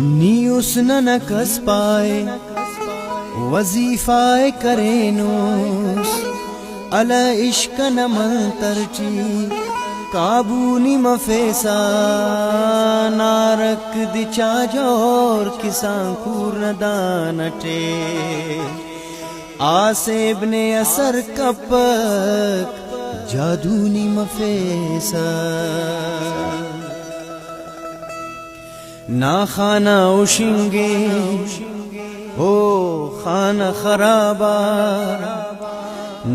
नी उसने न कस पाए वजीफाए करेनूस अल इश्क न मंतरची काबूनी मफेसा नारक दिचा जोर किसान कूर्न दानटे आसेब ने असर कपक जादूनी मफेसा ना खाना उशिंगे ओ खाना खराबा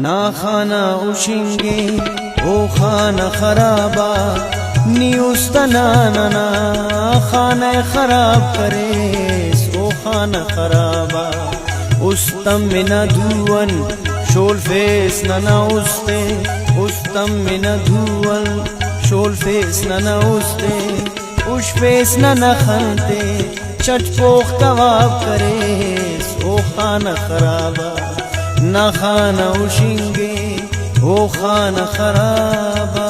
ना खाना उशिंगे ओ खाना खराबा नी उस्तना ना खाना खराब करे ओ खाना खराबा उस्तम मिना धुवन शोल फेस ना उस्ते उस्तम मिना धुवन शोल फेस ना उस्ते उश फेस न खनते चटपोख कबाब करे ओ खाना खराबा न खाना उशिंगे ओ खाना खराबा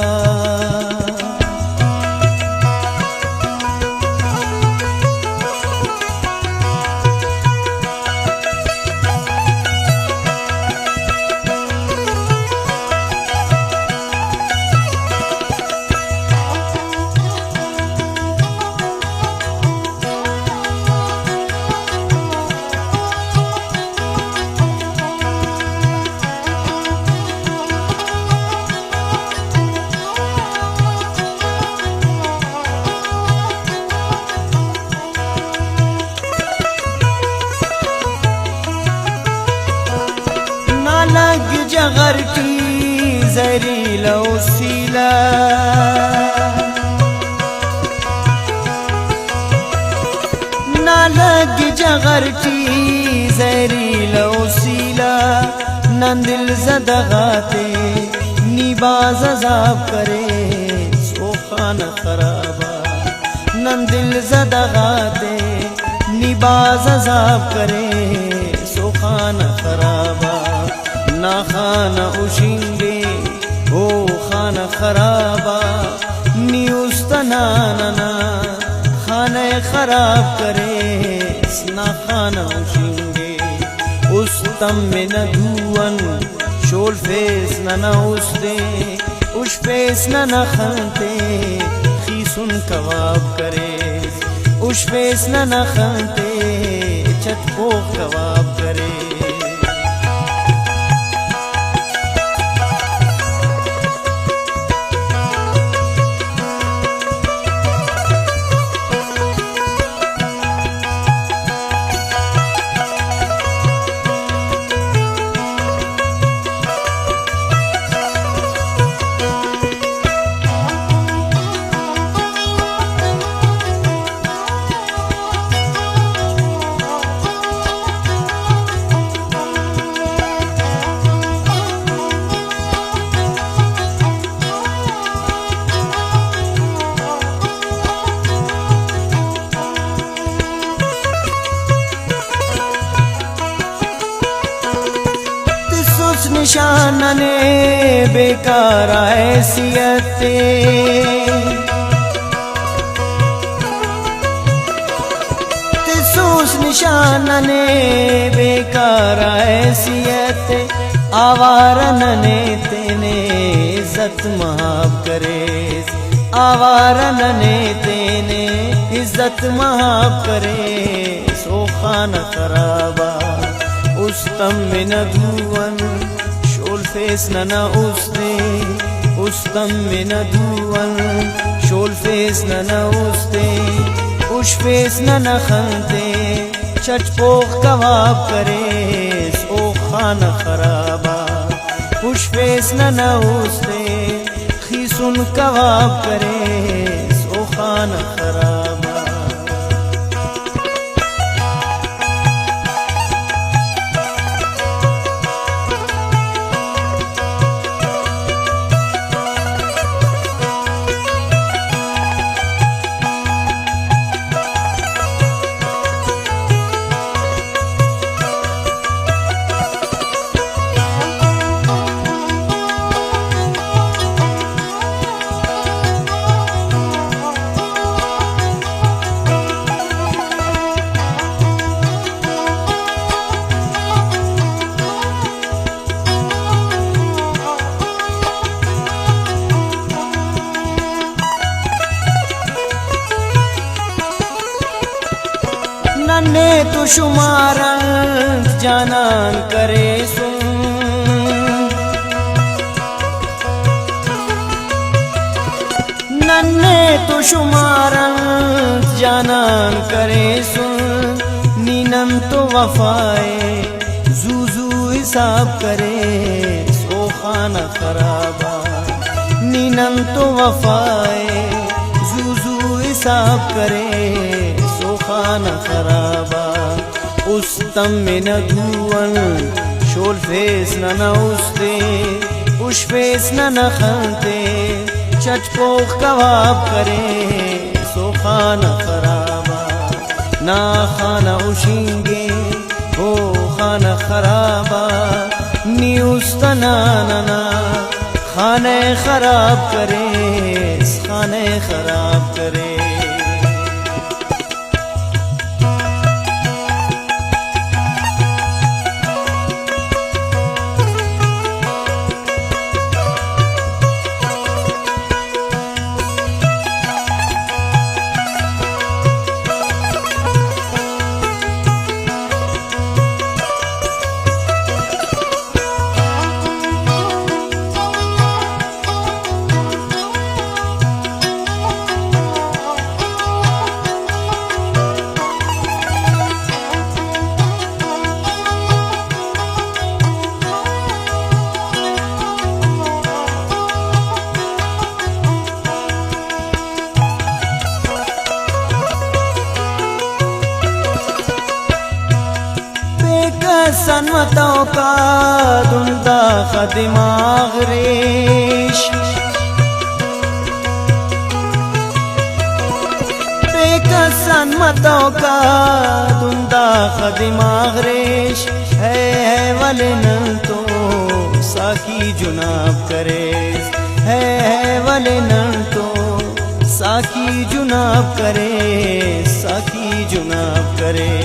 लग जगर की जहरीला उसीला ना लग जगर की जहरीला उसीला न दिल ज़दगाते निबाज अज़ाब करे ओ खाना खराबा न दिल ज़दगाते निबाज अज़ाब करे सो खाना खराबा ना खाना उशिंगे ओ खाना खराबा नी उस्तना ना खाना खराब करे ना खाना उशिंगे उस्तम में न धुवन शोल फेस ना उस्ते उश फेस न खनते खीसुन कबाब करे उश फेस न खनते चटपोख कबाब करे निशान ने बेकार हैसियते तिसूस निशान ने बेकार हैसियते आवारन ने तेने इज्जत महाब करे आवारन ने तेने इज्जत महाब करे सो खाना खराबा उस्तम में न धुवन शोल फेस न उस्ते उस्तम में न धुवन शोल फेस न उस्ते उश फेस न खनते चटपोख कबाब करे ओ खाना खराबा उश फेस न उस्ते खीसुन कबाब करे ओ खाना खराबा तो शुमारंग जानन करे सुन, नन्हे तो शुमारंग जानन करे सुन, नीनम तो वफाए जूजू हिसाब करे सो खाना खराबा। नीनम तो वफाए जूजू हिसाब करे सो खाना खराबा। उस तम में न धुवन शोल फेस न उसते, उश फेस न खनते, चटपोख कबाब करे सो खाना खराबा। ना खाना उशिंगे ओ खाना खराबा, नी उस्तना ना खाने खराब करे, खाने खराब करे। सनमतों का धुंधा खदिमाग रेश, बेकस सनमतों का धुंधा खदिमाग रेश, है वाले न तो साकी जुनाब करे, है वाले न तो साकी जुनाब करे, साकी जुनाब करे।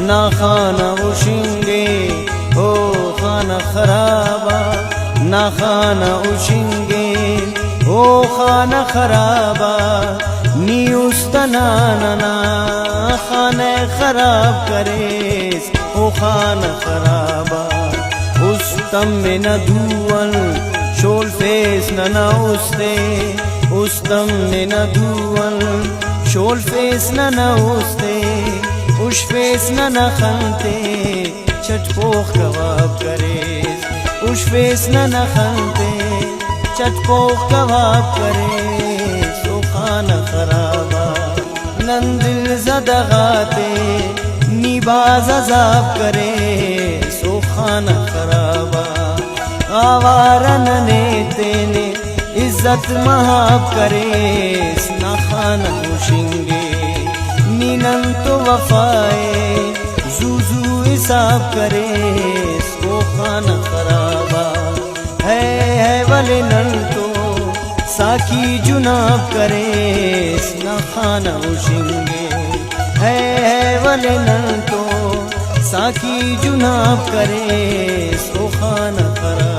ना खाना उशिंगे हो खाना खराबा, ना खाना उशिंगे हो खाना खराबा, नी उस्तना ना खाने खराब करे ओ खाना खराबा। उस तम में न धुवन शोल फेस न उसते, उस तम में न धुवन शोल फेस न उसते, उश फेस न खनते, चटपोख कबाब करे। उश फेस न खनते, चटपोख कबाब करे सो खाना खराबा। नंदिल ज़दगाते निबाज अजाब करे सो खाना खराबा। आवारा नेते ने इज्जत महाब करे ना खाना उशिंगे। नीनम तो वफाए जूजू हिसाब करे सो खाना खराबा। है वाले नल तो साकी जुनाब करे ना खाना उशिंगे। है वाले नल तो साकी जुनाब करे सो खाना खराबा।